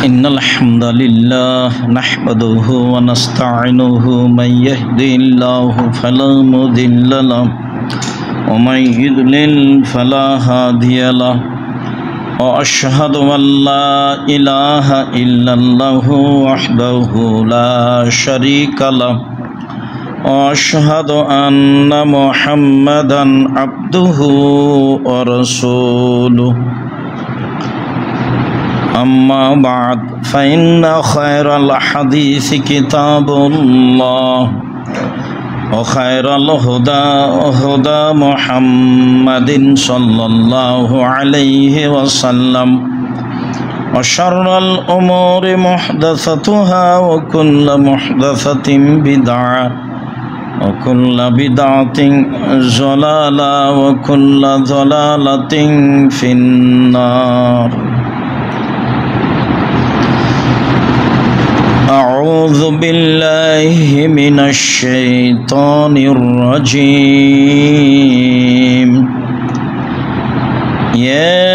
إن الحمد لله نحمده ونستعينه من يهدي الله فلا مضل له ومن يضلل فلا هادي له وأشهد أن لا إله إلا الله وحده لا شريك له وأشهد أن محمدا عبده ورسوله أما بعد فإن خير الحديث كتاب الله وخير الهدى هدى محمد صلى الله عليه وسلم وشر الأمور محدثتها وكل محدثة بدعة وكل بدعة ضلالة وكل ضلالة في النار أعوذ بالله من الشيطان الرجيم يا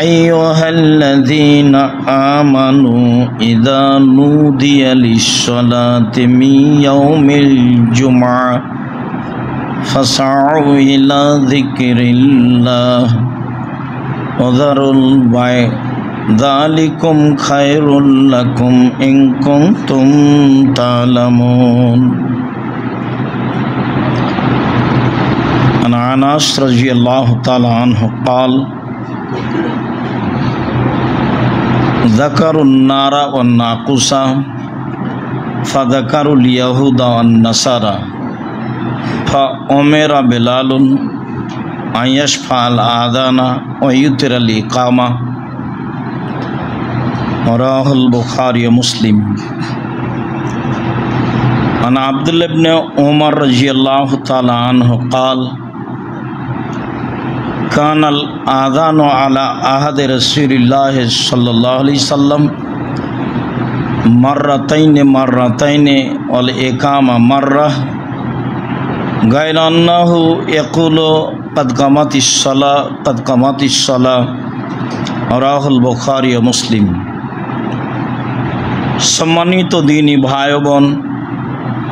أيها الذين آمنوا إذا نودي للصلاة من يوم الجمعة فاسعوا إلى ذكر الله وذروا البيع ذلكم خير لكم إن كنتم تعلمون عن أنس رضي الله تعالى عنه قال ذكروا النار والناقوس فذكروا اليهود والنصارى فأمر بلال أن يشفع الآذان ويتر الإقامة رواه البخاري ومسلم عن عبد الله بن عمر رضي الله تعالى عنه قال كان الآذان على عهد رسول الله صلى الله عليه وسلم مرتين والإقامة مرة غير أنه يقول قد قامت الصلاة رواه البخاري ومسلم সম্মানিত দিনী ভাই বোন,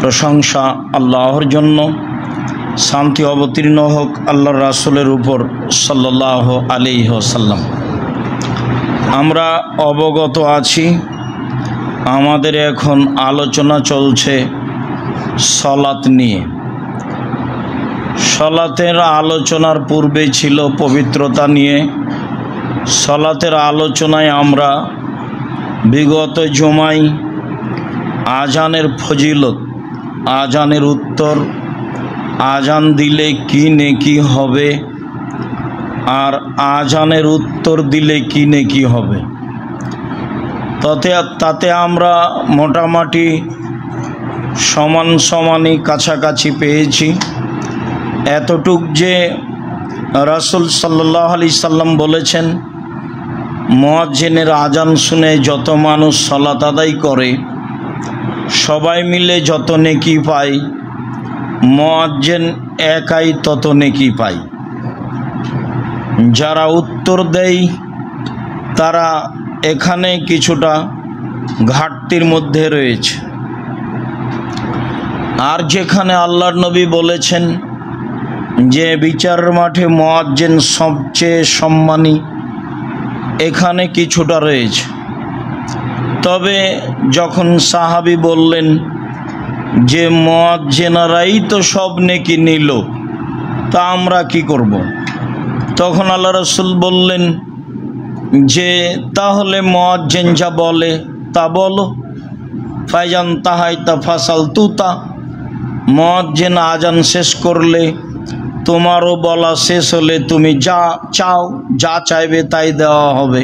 প্রশংসা আল্লাহর জন্য, শান্তি অবতীর্ণ হোক আল্লাহর রাসূলের উপর সাল্লাল্লাহু আলাইহি ওয়াসাল্লাম। আমরা অবগত আছি আমাদের এখন আলোচনা চলছে সালাত নিয়ে। সালাতের আলোচনার পূর্বে ছিল পবিত্রতা নিয়ে। সালাতের আলোচনায় আমরা বিগত জুমায় আজানের ফজিলত, আজানের উত্তর, আজান দিলে কি নেকি হবে আর আজানের উত্তর দিলে কি নেকি হবে, তাতে আমরা মোটামুটি সমানই কাছাকাছি পেয়েছি। এতটুক যে রাসূল সাল্লাল্লাহু আলাইহি সাল্লাম বলেছেন মুয়াজ্জিনের আজান শুনে যত মানুষ সালাত আদায় করে সবাই মিলে যত নেকি পায়, মুয়াজ্জিন একাই তত নেকি পায়। যারা উত্তর দেয় তারা এখানে কিছুটা ঘাটতির মধ্যে রয়েছে। আর যেখানে আল্লাহর নবী বলেছেন যে বিচারের মাঠে মুয়াজ্জিন সবচেয়ে সম্মানী, এখানে কিছুটা রয়েছে। তবে যখন সাহাবী বললেন যে মুয়াজ্জিনরাই তো সব নেকি নিল, তা আমরা কি করব? তখন আল্লাহ রাসূল বললেন যে তাহলে মুয়াজ্জিন যা বলে তা বলো, ফাইজান তাহাইতা ফাসাল তুতা, মুয়াজ্জিন আজান শেষ করলে তোমারও বলা শেষ হলে তুমি যা চাও, যা চাইবে তাই দেওয়া হবে।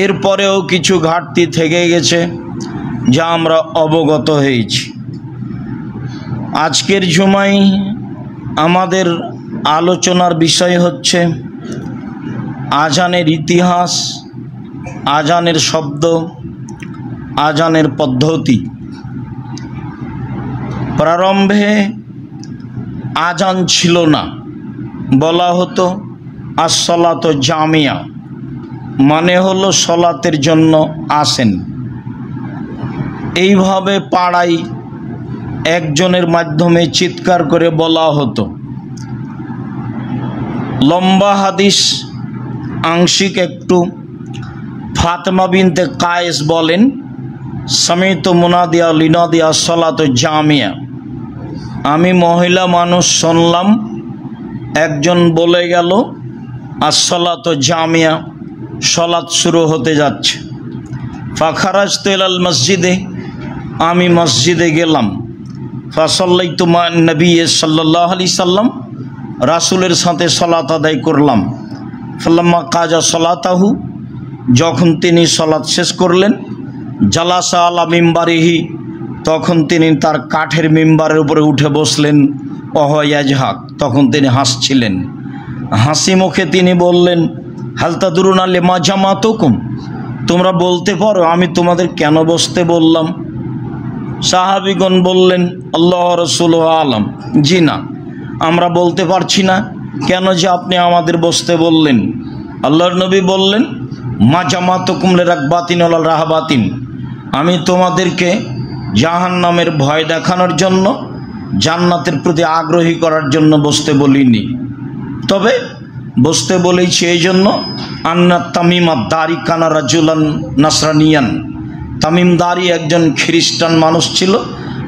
এরপরেও কিছু ঘাটতি থেকে গেছে যা আমরা অবগত হয়েছি। আজকের জুমায় আমাদের আলোচনার বিষয় হচ্ছে আজানের ইতিহাস, আজানের শব্দ, আজানের পদ্ধতি। প্রারম্ভে আজান ছিল না, বলা হতো আসসালাতু জামিয়া, মানে হলো সলাতের জন্য আসেন। এইভাবে পাড়ায় একজনের মাধ্যমে চিৎকার করে বলা হতো। লম্বা হাদিস, আংশিক একটু। ফাতেমা বিনতে কায়েস বলেন, সামিতু মুনাদিয়া লিনাদিয়া সলাত জামিয়া, আমি মহিলা মানুষ শুনলাম একজন বলে গেল আসসালাত জামিয়া, সলাত শুরু হতে যাচ্ছে। ফাখারাজতু ইলাল মসজিদে, আমি মসজিদে গেলাম। ফাসাল্লাইতু মা নবী সাল্লাল্লাহু আলাইহি সাল্লাম, রাসূলের সাথে সলাত আদায় করলাম। ফালাম্মা কাজা সলাতাহু, যখন তিনি সলাত শেষ করলেন, জালাসা আলা মিম্বারিহি, তখন তিনি তার কাঠের মিম্বারের উপরে উঠে বসলেন। অহয়াজহাক, তখন তিনি হাসছিলেন। হাসি মুখে তিনি বললেন, হালতা দুরুন আলে মা জামাতুকুম, তোমরা বলতে পারো আমি তোমাদের কেন বসতে বললাম? সাহাবীগণ বললেন, আল্লাহ রাসূল আলাম, জি না, আমরা বলতে পারছি না কেন যে আপনি আমাদের বসতে বললেন। আল্লাহর নবী বললেন, মা জামাতুকুম লিরাকবাতিন ওয়াল রাহবাতিন, আমি তোমাদেরকে জাহান্নামের ভয় দেখানোর জন্য, জান্নাতের প্রতি আগ্রহী করার জন্য বসতে বলিনি। তবে বসতে বলেছি এই জন্য, আন্না তামিম আদ-দারি কানা রাজুলান নাসরানিয়ান, তামিম দারি একজন খ্রিস্টান মানুষ ছিল।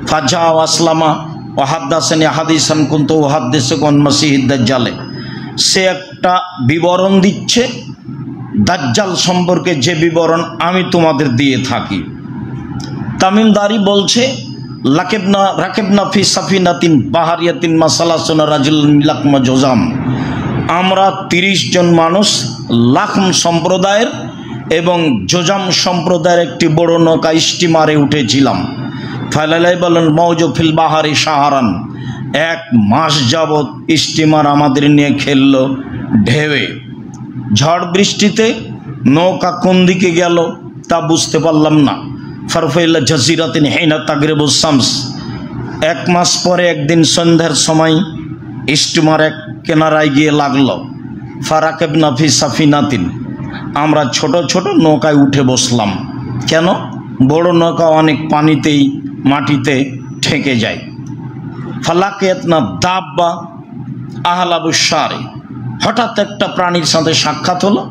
ফাজা আসলামা ওয়াহাদ্দাসানি হাদিসান কুনতু ওয়াহাদ্দিসুকুম মাসিহিদ দাজ্জালে, সে একটা বিবরণ দিচ্ছে দাজ্জাল সম্পর্কে, যে বিবরণ আমি তোমাদের দিয়ে থাকি। তামিম দারি বলছে, রাকেবনা ফি সাফিনাতিন বাহারিয়াতিন মাসালাসুনা রাজুলুন মিলাকমা জোজাম, আমরা 30 জন মানুষ লাখম সম্প্রদায়ের এবং জোজাম সম্প্রদায়ের একটি বড় নৌকা স্টিমারে উঠেছিলাম। ফালালাই বলেন মৌজ ফিল বাহারি সাহারান, 1 মাস যাবৎ স্টিমার আমাদের নিয়ে খেলল ঢেউয়ে। ঝড় বৃষ্টিতে নৌকা কোন দিকে গেল তা বুঝতে পারলাম না। ফারফাইল্লা জাজিরাতিন হিনা তাগরিবুস শামস, 1 মাস পরে একদিন সন্ধ্যার সময় স্টিমার এক কেনারায় গিয়ে লাগলো। ফারাকেবনা ফি সাফিনাতিন, আমরা ছোট ছোট নৌকায় উঠে বসলাম। কেন? বড় নৌকা অনেক পানিতেই মাটিতে ঠেকে যায়। ফালাকিয়াতনা দাব্বা আহলাবুসারে, হঠাৎ একটা প্রাণীর সাথে সাক্ষাৎ হলো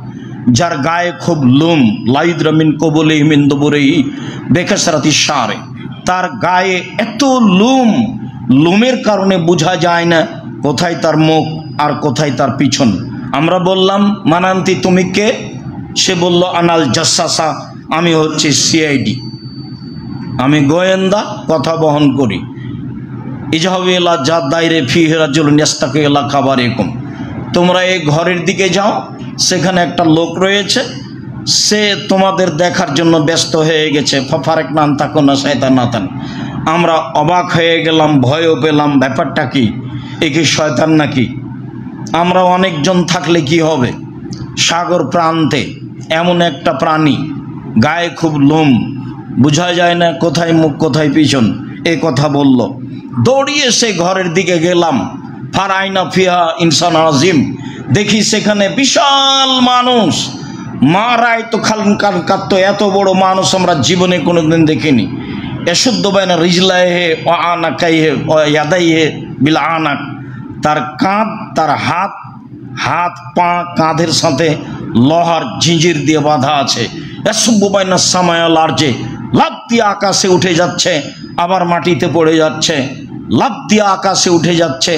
যার গায়ে খুব লোম, লাইদ্রামিন কবলে হিমিন দবরেই বেকাসরাতি সারে, তার গায়ে এত লোম, লোমের কারণে বোঝা যায় না কোথায় তার মুখ আর কোথায় তার পিছন। আমরা বললাম, মানান্তি তুমি কে? সে বলল, আনাল জাসাসা, আমি হচ্ছে সিআইডি, আমি গোয়েন্দা, কথা বহন করি। ইজহাবু ইলা জাদ দাইরে ফিহি রাজুলুন ইয়াস্তাকি ইলা খাবারিকুম, তোমরা এই ঘরের দিকে যাও, সেখানে একটা লোক রয়েছে, সে তোমাদের দেখার জন্য ব্যস্ত হয়ে গেছে। ফাফারেক নান তাকো না শয়তানাতান, আমরা অবাক হয়ে গেলাম, ভয়ও পেলাম, ব্যাপারটা কি, এ কি শয়তান নাকি? আমরা অনেকজন থাকলে কি হবে? সাগর প্রান্তে এমন একটা প্রাণী, গায়ে খুব লোম, বোঝা যায় না কোথায় মুখ কোথায় পিছন, এ কথা বলল। দৌড়িয়ে সে ঘরের দিকে গেলাম। ফারাইনা ফিহা ইনসান আজিম, দেখি সেখানে বিশাল মানুষ, মারাই তো খালন কান কাত্ত, এত বড় মানুষ আমরা জীবনে কোনোদিন দেখিনি। এশুদ্ধ বাইনা রিজলায় হে ও আনাকাই হে ও ইয়াদাই হে বিল আনাক, তার কাঁধ, তার হাত, হাত পা কাঁধের সাথে লোহার ঝিঁঝির দিয়ে বাঁধা আছে। এসুব্বু বাইনা সামায়াল আরজে, লাফ দিয়ে আকাশে উঠে যাচ্ছে আবার মাটিতে পড়ে যাচ্ছে, লাফ দিয়ে আকাশে উঠে যাচ্ছে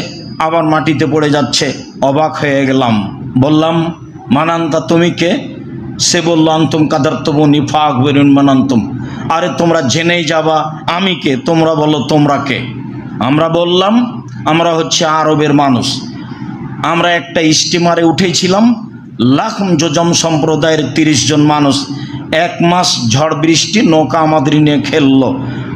আবার মাটিতে পড়ে যাচ্ছে। অবাক হয়ে গেলাম, বললাম, মানান্তা তুমি কে? সে বলল, আন্তুম কাদারতুমুনি ফাকবিরুন মানান্তুম, আরে তোমরা জেনেই যাবা আমি কে, তোমরা বলো তোমরা কে। আমরা বললাম, আমরা হচ্ছে আরবের মানুষ, আমরা একটা স্টিমারে উঠেছিলাম, লাখম জোজম সম্প্রদায়ের 30 জন মানুষ, 1 মাস ঝড় বৃষ্টি, নৌকা আমাদের নিয়ে খেললো।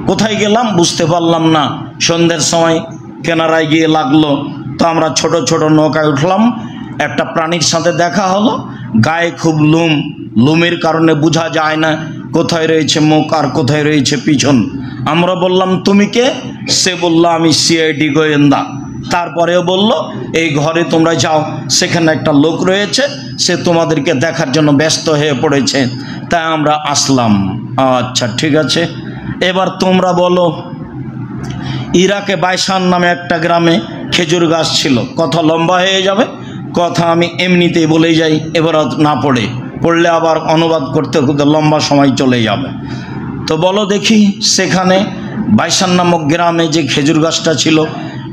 কোথায় গেলাম বুঝতে পারলাম না। সন্ধ্যের সময় কেনারায় গিয়ে লাগলো, তো আমরা ছোট ছোট নৌকায় উঠলাম। একটা প্রাণীর সাথে দেখা হলো, গায়ে খুব লোম, লোমের কারণে বোঝা যায় না কোথায় রয়েছে মুখ আর কোথায় রয়েছে পিছন। আমরা বললাম, তুমি কে? সে বলল, আমি সিআইডি গোয়েন্দা। তারপরেও বলল এই ঘরে তোমরা যাও, সেখানে একটা লোক রয়েছে, সে তোমাদেরকে দেখার জন্য ব্যস্ত হয়ে পড়েছে, তাই আমরা আসলাম। আচ্ছা ঠিক আছে, এবার তোমরা বলো, ইরাকে বাইসান নামে একটা গ্রামে খেজুর গাছ ছিল। কথা লম্বা হয়ে যাবে, কথা আমি এমনিতেই বলে যাই, এবার না পড়লে আবার অনুবাদ করতে করতে লম্বা সময় চলে যাবে। তো বলো দেখি, সেখানে বাইসান নামক গ্রামে যে খেজুর গাছটা ছিল,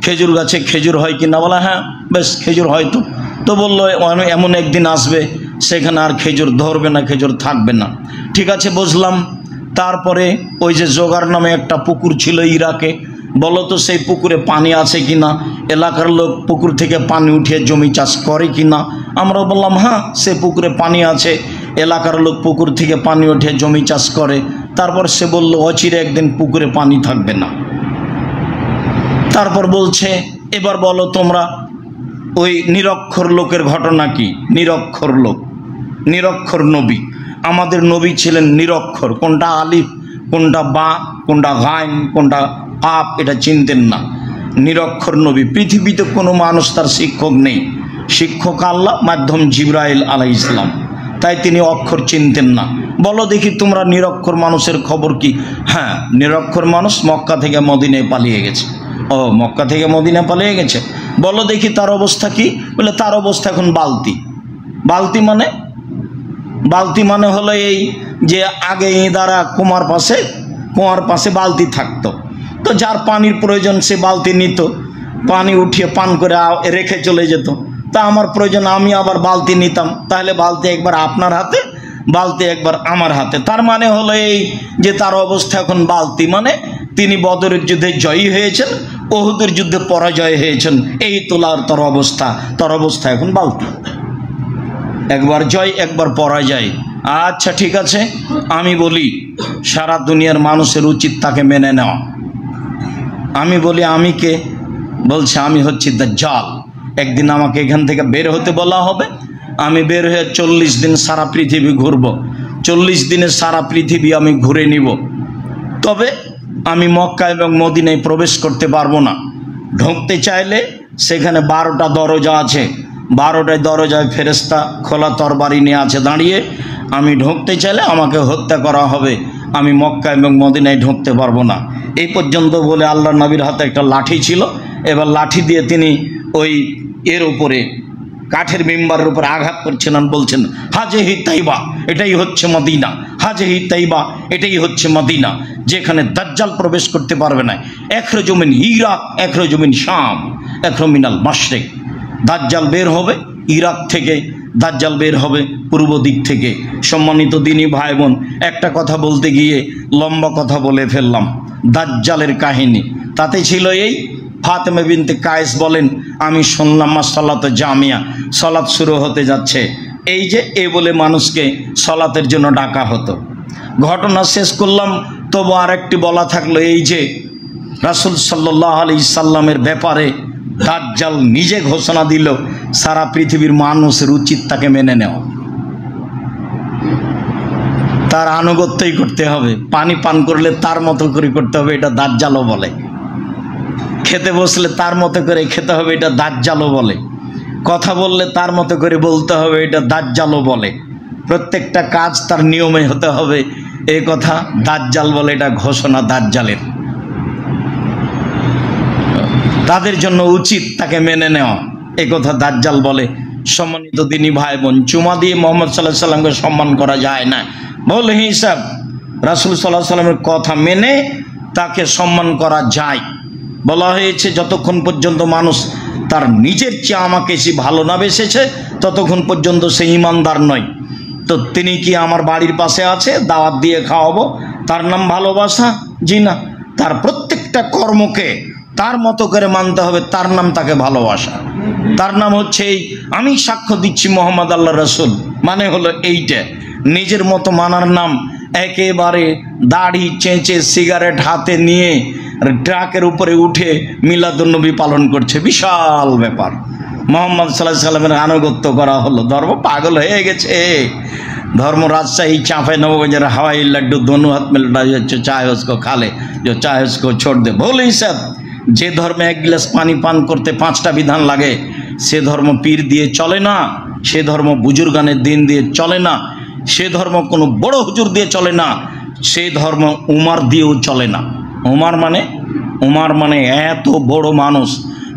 খেজুর গাছে খেজুর হয় কি না? বলা হ্যাঁ, বেশ খেজুর হয়তো। তো বললো এমন একদিন আসবে সেখানে আর খেজুর ধরবে না, খেজুর থাকবে না। ঠিক আছে, বুঝলাম। তারপরে ওই যে জোগাড় নামে একটা পুকুর ছিল ইরাকে, বলো তো সেই পুকুরে পানি আছে কি না? এলাকার লোক পুকুর থেকে পানি উঠিয়ে জমি চাষ করে কি না? আমরা বললাম হ্যাঁ, সে পুকুরে পানি আছে, এলাকার লোক পুকুর থেকে পানি উঠিয়ে জমি চাষ করে। তারপর সে বলল অচিরে একদিন পুকুরে পানি থাকবে না। তারপর বলছে এবার বলো তোমরা, ওই নিরক্ষর লোকের ঘটনা কি? নিরক্ষর লোক, নিরক্ষর নবী। আমাদের নবী ছিলেন নিরক্ষর, কোনটা আলিফ, কোনটা বা, কোনটা গাইন, কোনটা আপ, এটা চিনতেন না। নিরক্ষর নবী। পৃথিবীতে কোনো মানুষ তার শিক্ষক নেই, শিক্ষক আল্লাহ, মাধ্যম জিবরাইল আলাইহিস সালাম, তাই তিনি অক্ষর চিনতেন না। বলো দেখি তোমরা নিরক্ষর মানুষের খবর কি? হ্যাঁ, নিরক্ষর মানুষ মক্কা থেকে মদিনায় পালিয়ে গেছে। ও, মক্কা থেকে মদিনা পালিয়ে গেছে। বলো দেখি তার অবস্থা কি? বলে তার অবস্থা এখন বালতি। বালতি মানে? বালতি মানে হলো এই যে আগে ইঁদারা কুয়ার পাশে বালতি থাকতো, তো যার পানির প্রয়োজন সে বালতি নিত, পানি উঠিয়ে পান করে রেখে চলে যেত। তা আমার প্রয়োজন, আমি আবার বালতি নিতাম, তাহলে বালতি একবার আপনার হাতে, বালতি একবার আমার হাতে। তার মানে হলো এই যে তার অবস্থা এখন বালতি, মানে তিনি বদরের যুদ্ধে জয়ী হয়েছেন, ওহুদের যুদ্ধে পরাজয় হয়েছেন, এই তোলার তোর অবস্থা এখন বালতি, একবার জয় একবার পরাজয়। আচ্ছা ঠিক আছে, আমি বলি সারা দুনিয়ার মানুষের উচিত তাকে মেনে নেওয়া। আমি বলি আমি কে? বলছে আমি হচ্ছি দাজ্জাল। একদিন আমাকে এখান থেকে বের হতে বলা হবে, আমি বের হয়ে 40 দিন সারা পৃথিবী ঘুরব, 40 দিনে সারা পৃথিবী আমি ঘুরে নিব। তবে আমি মক্কা এবং মদিনায় প্রবেশ করতে পারবো না। ঢুকতে চাইলে সেখানে 12টা দরজা আছে, 12টায় দরজায় ফেরেশতা খোলা তরবারি নিয়ে আছে দাঁড়িয়ে। আমি ঢুকতে চাইলে আমাকে হত্যা করা হবে, আমি মক্কা এবং মদিনায় ঢুকতে পারবো না। এই পর্যন্ত বলে আল্লাহর নবীর হাতে একটা লাঠি ছিল, এবার লাঠি দিয়ে তিনি ওই এর উপরে কাঠের মেম্বারের উপর আঘাত করছেন আর বলছেন হাজেহি তাইবা, এটাই হচ্ছে মদিনা, হাজেহি তাইবা, এটাই হচ্ছে মদিনা, যেখানে দাজ্জাল প্রবেশ করতে পারবে না। এখরজু মিন ইরাক, এখরজু মিন শাম, এখরজু মিনাল মাশরিক। দাজ্জাল বের হবে ইরাক থেকে, দাজ্জাল বের হবে পূর্ব দিক থেকে। সম্মানিত দিনী ভাই বোন, একটা কথা বলতে গিয়ে লম্বা কথা বলে ফেললাম। দাজ্জালের কাহিনী তাতে ছিল এই, ফাতেমা বিনতে কায়েস বলেন আমি শুনলাম মাসাল্লাত জামিয়া, সালাত শুরু হতে যাচ্ছে, এই যে এ বলে মানুষকে সালাতের জন্য ডাকা হতো। ঘটনা শেষ করলাম, তবু আরেকটি বলা থাকলো, এই যে রাসূল সাল্লাল্লাহু আলাইহি সাল্লামের ব্যাপারে দাজ্জাল নিজে ঘোষণা দিল, সারা পৃথিবীর মানুষের উচিত তাকে মেনে নেওয়া, তার আনুগত্যই করতে হবে। পানি পান করলে তার মতো করে করতে হবে, এটা দাজ্জালও বলে। খেতে বসলে তার মতো করে খেতে হবে, এটা দাজ্জালও বলে। কথা বললে তার মতো করে বলতে হবে, এটা দাজ্জালও বলে। প্রত্যেকটা কাজ তার নিয়মে হতে হবে, এই কথা দাজ্জাল বলে, এটা ঘোষণা দাজ্জালের। তাদের জন্য উচিত তাকে মেনে নেওয়া, এই কথা দাজ্জাল বলে। সম্মানিত দিনী ভাই বোন, চুমা দিয়ে মোহাম্মদ সাল্লাল্লাহু আলাইহি সাল্লামকে সম্মান করা যায় না। বল হিসাব রাসূল সাল্লাল্লাহু আলাইহি সাল্লামের কথা মেনে তাকে সম্মান করা যায়। বলা হয়েছে যতক্ষণ পর্যন্ত মানুষ তার নিজের চেয়ে আমাকে সে ভালো না বেসেছে, ততক্ষণ পর্যন্ত সে ঈমানদার নয়। তো তিনি কি আমার বাড়ির পাশে আছে, দাওয়াত দিয়ে খাওয়াবো, তার নাম ভালোবাসা? জি না, তার প্রত্যেকটা কর্মকে তার মতো করে মানতে হবে, তার নাম তাকে ভালোবাসা। তার নাম হচ্ছে এই, আমি সাক্ষ্য দিচ্ছি মোহাম্মদ আল্লাহ রসুল, মানে হলো এইটা। নিজের মতো মানার নাম একেবারে দাড়ি চেঁচে সিগারেট হাতে নিয়ে ট্রাকের উপরে উঠে মিলাদুন্নবী পালন করছে, বিশাল ব্যাপার। মোহাম্মদ সাল্লাল্লাহু আলাইহি সাল্লামের আনুগত্য করা হলো, ধর্ম পাগল হয়ে গেছে। धर्म राजशाही चाँपे नवगंजर हवाई लड्डू दोनों हाथ में लड़ा, जो चाहे उसको खा ले, जो चाहे उसको छोड़ दे। बोल ही सब যে ধর্মে এক গ্লাস পানি পান করতে 5টা বিধান লাগে, সে ধর্ম পীর দিয়ে চলে না, সে ধর্ম বুজুর্গানের দিন দিয়ে চলে না, সে ধর্ম কোনো বড় হুজুর দিয়ে চলে না, সে ধর্ম উমার দিয়েও চলে না। উমার মানে এত বড় মানুষ,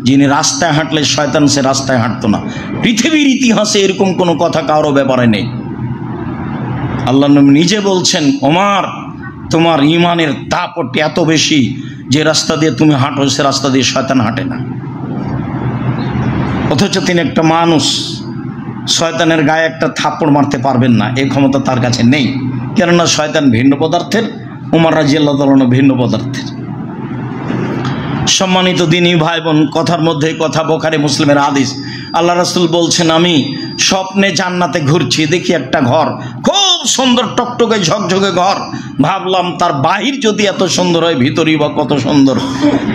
যিনি রাস্তায় হাঁটলে শয়তান সে রাস্তায় হাঁটতো না। পৃথিবীর ইতিহাসে এরকম কোনো কথা কারো ব্যাপারে নেই। আল্লাহ নবী নিজে বলছেন, ওমর তোমার ইমানের দাপট এত বেশি, যে রাস্তা দিয়ে তুমি হাঁটো সে রাস্তা দিয়ে শয়তান হাঁটে না। অথচ তিনি একটা মানুষ, শয়তানের গায়ে একটা থাপ্পড় মারতে পারবেন না, এই ক্ষমতা তার কাছে নেই। কেননা শয়তান ভিন্ন পদার্থের, উমর রাদিয়াল্লাহু তাআলা ভিন্ন পদার্থের। সম্মানিত দিনী ভাই বোন, কথার মধ্যে কথা, বুখারী মুসলিমের হাদিস। আল্লাহ রাসূল বলছেন, আমি স্বপ্নে জান্নাতে ঘুরছি, দেখি একটা ঘর, খুব সুন্দর টকটকে ঝকঝকে ঘর। ভাবলাম তার বাহির যদি এত সুন্দর হয়, ভিতরই বা কত সুন্দর।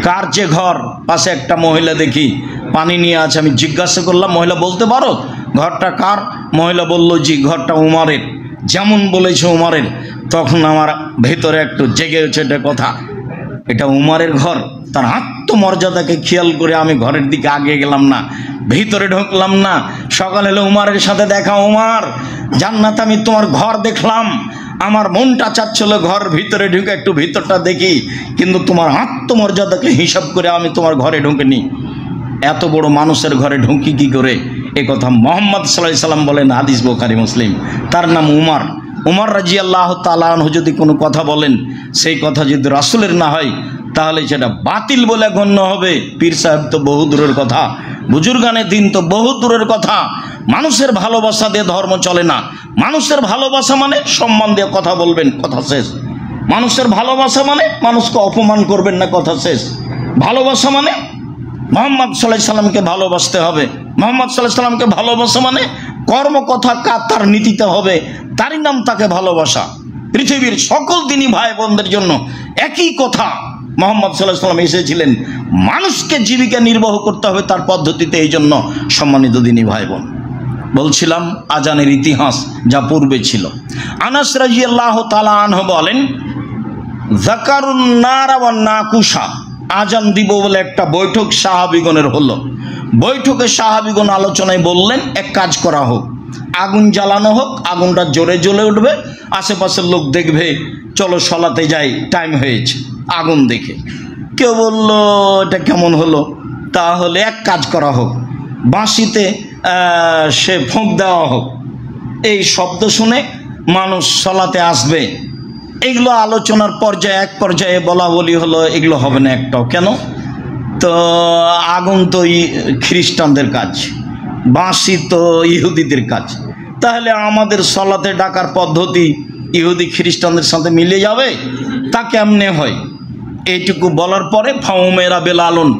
কার যে ঘর? পাশে একটা মহিলা দেখি পানি নিয়ে আছে। আমি জিজ্ঞাসা করলাম, মহিলা বলতে পারো ঘরটা কার? মহিলা বলল, জি ঘরটা উমরের। যেমন বলেছে উমরের, তখন আমার ভেতরে একটু জেগে উঠে এটা কথা, এটা উমরের ঘর। তার আত্মমর্যাদাকে খেয়াল করে আমি ঘরের দিকে আগে গেলাম না, ভিতরে ঢুকলাম না। সকাল হলে উমরের সাথে দেখা, উমর জান্নাতে আমি তোমার ঘর দেখলাম, আমার মনটা চাচ্ছিল ঘর ভিতরে ঢুকে একটু ভিতরটা দেখি, কিন্তু তোমার আত্মমর্যাদাকে হিসাব করে আমি তোমার ঘরে ঢুকিনি। এত বড় মানুষের ঘরে ঢুকি কি করে? এ কথা মুহাম্মদ সাল্লাল্লাহু আলাইহি সাল্লাম বলেন, হাদিস বুখারী মুসলিম। তার নাম উমর। উমর রাদিয়াল্লাহু তাআলা আনহু যদি কোনো কথা বলেন, সেই কথা যদি রাসূলের না হয় তাহলে সেটা বাতিল বলে গণ্য হবে। পীর সাহেব তো বহু দূরের কথা, বুজুর্গানের দিন তো বহু দূরের কথা। মানুষের ভালোবাসা দিয়ে ধর্ম চলে না। মানুষের ভালোবাসা মানে সম্মান দিয়ে কথা বলবেন, কথা শেষ। মানুষের ভালোবাসা মানে মানুষকে অপমান করবেন না, কথা শেষ। ভালোবাসা মানে মুহাম্মদ সাল্লাল্লাহু আলাইহি সাল্লামকে ভালোবাসতে হবে। মুহাম্মদ সাল্লাল্লাহু আলাইহি সাল্লামকে ভালোবাসা মানে কর্ম কথা কাজ তার নীতিতে হবে, তারই নাম তাকে ভালোবাসা। পৃথিবীর সকল দিনী ভাই বোনদের জন্য একই কথা। মুহাম্মদ সাল্লাল্লাহু আলাইহি সাল্লাম এসেছিলেন মানুষকে জীবিকা নির্বাহ করতে হবে তার পদ্ধতিতে। এই জন্য সম্মানিত দিনী ভাই বোন, বলছিলাম আজানের ইতিহাস যা পূর্বে ছিল। আনাস রাদিয়াল্লাহু তাআলা আনহু বলেন, যাকারুন নারা ওয়ান নাকুশা, আজান দিব বলে একটা বৈঠক সাহাবীগণের হলো। বৈঠকে সাহাবীগণ আলোচনায় বললেন, এক কাজ করা হোক, আগুন জ্বালানো হোক, আগুনটা জোরে জ্বলে উঠবে, আশেপাশের লোক দেখবে, চলো সলাতে যাই, টাইম হয়েছে। আগুন দেখে কেউ বলল, এটা কেমন হলো? তাহলে এক কাজ করা হোক, বাঁশিতে সে ফোঁক দেওয়া হোক, এই শব্দ শুনে মানুষ সলাতে আসবে। এগুলো আলোচনার পর্যায়ে এক পর্যায়ে বলা বলি হলো, এগুলো হবে না একটাও। কেন? তো আগুন তো খ্রিস্টানদের কাজ, বাঁশি তো ইহুদিদের কাজ, তাহলে আমাদের সলাতে ডাকার পদ্ধতি ইহুদি খ্রিস্টানদের সাথে মিলে যাবে? তা কেমনে হয়? এইটুকু বলার পরে ফাউমেরা বেলালুন,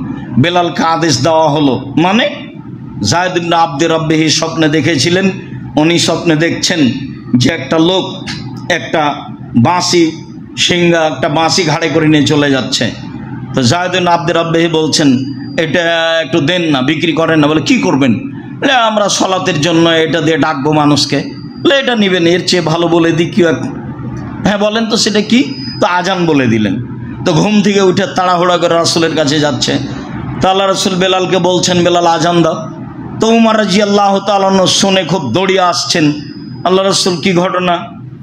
বেলালকে আদেশ দেওয়া হলো। মানে যায়েদ ইবনে আব্দে রাব্বিহি স্বপ্নে দেখেছিলেন, উনি স্বপ্নে দেখছেন যে একটা লোক একটা বাঁশি সিংহা, একটা বাঁশি ঘাড়ে করে নিয়ে চলে যাচ্ছে। তো যায়েদ ইবনে আব্দে রাব্বিহি বলছেন, এটা একটু দেন না, বিক্রি করেন না। বলে কি করবেন? আমরা সলাতের জন্য এটা দিয়ে ডাকবো মানুষকে। এটা নেবেন, এর চেয়ে ভালো বলে দিই কি? হ্যাঁ বলেন তো, সেটা কি? তো আজান বলে দিলেন। তো ঘুম থেকে উঠে তাড়াহুড়া করে রাসূলের কাছে যাচ্ছে। তো আল্লাহ রাসূল বেলালকে বলছেন, বেলাল আজান দাও। তো উমর রাদিয়াল্লাহু তাআলা শুনে খুব দৌড়িয়ে আসছেন। আল্লাহ রাসূল, কি ঘটনা?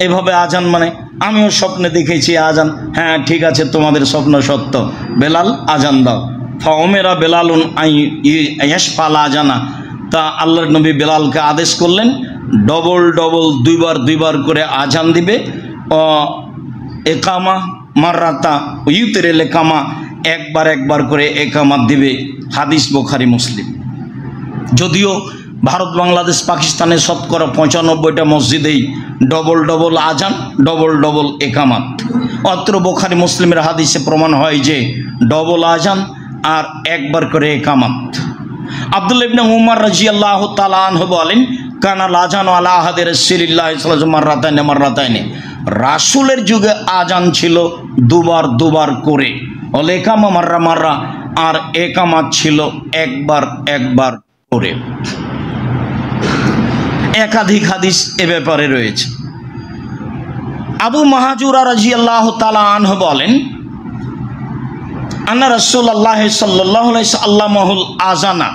এভাবে আজান মানে? আমিও স্বপ্নে দেখেছি আজান। হ্যাঁ ঠিক আছে, তোমাদের স্বপ্ন সত্য, বেলাল আজান দাও। ফাউমেরা বেলালুন ইয়াশফাল আজানা। তা আল্লাহর নবী বেলালকে আদেশ করলেন, ডবল ডবল দুইবার করে আজান দিবে। একামা মাররাতা ইউতেরেল একামা, একবার করে একামাত দিবে। হাদিস বুখারী মুসলিম। যদিও ভারত বাংলাদেশ পাকিস্তানের শতকরা 95টা মসজিদেই ডবল ডবল আজান, ডবল ডবল একামাত। অত্র বুখারী মুসলিমের হাদিসে প্রমাণ হয় যে ডবল আজান আর একবার করে একামাত। আব্দুল্লাহ ইবনে উমর রাদিয়াল্লাহু তাআলা আনহু বলেন, কানা আযানু আলা আহাদি রাসূলিল্লাহ সাল্লাল্লাহু আলাইহি মাররাতাইনি, রাসূলের যুগে আজান ছিল দুবার করে, ওয়াল ইকামা মাররা, আর একামাত ছিল একবার করে। একাধিক হাদিস এ ব্যাপারে রয়েছে। আবু মাহাজুরা রাদিয়াল্লাহু তাআলা আনহু বলেন, আন্না রাসূলুল্লাহ সাল্লাল্লাহু আলাইহি সাল্লামাহুল আযানা